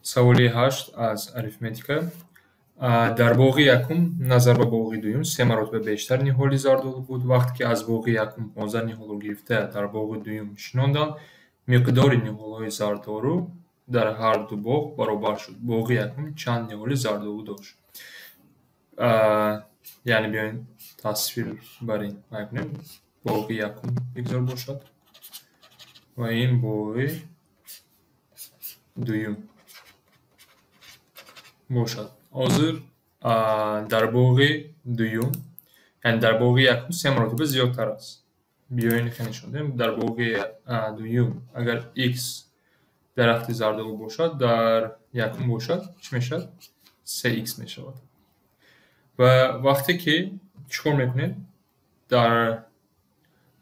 Саволи 8 аз арифметика. Дар боғи якум назар ба боғи дуюм 3 маротиба бештар ниҳоли зардолу буд. Вақте ки аз боғи якум 15 ниҳолро гирифта, дар боғи дуюм шинонданд, миқдори ниҳолҳои зардолу дар ҳар ду боғ баробар шуд. Боғи якум чанд ниҳоли зардолу дошт? Яъне биёин тасвир бар ин кунем. Боғи якум бигзор бошад ва ин боғи дуюм бошад. Ҳозир дар боғи дуюм, яъне дар боғи якум 3 маротиба зиёдтар аст. Биёин нишон диҳем. Дар боғи дуюм агар x дарахти зардолу бошад, дар якум бошад, чӣ мешавад? 3x мешавад. Ва вақте ки чикор мекунем?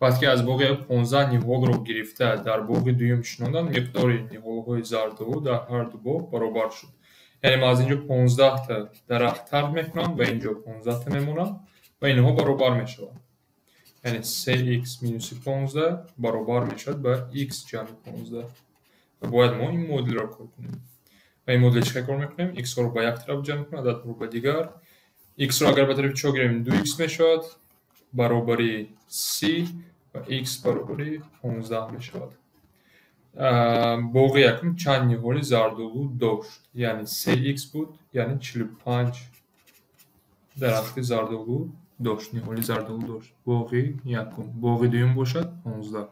Вақте ки аз боғи 15 ниҳолро гирифта, дар боғи дуюм шинондам, миқдори ниҳолҳои зардолу дар ҳар ду боғ баробар шуд. Яъне ман аз инҷо 15 та дарахт тарк мекунам ва инҷо 15 та мемонам ва инҳо баробар мешаванд. Яъне 3x минуси 15 баробар мешавад ба x ҷамъи 15. Ва бояд мо ин модулро кор кунем. Ва ин модул чӣ кор мекунем? x-ҳоро ба як тараф ҷамъ мекунем, ададҳоро ба дигар. x-ро агар ба тарафи чоп гирем 2x мешавад, баробари 30 ва x баробари 15 мешавад. Боғи якум чанд ниҳоли зардолу дошт? Яъне 3x буд, яъне 45 дарахти зардолу дошт, ниҳоли зардолу дошт. Боғи якум. Боғи дуюм бошад 15.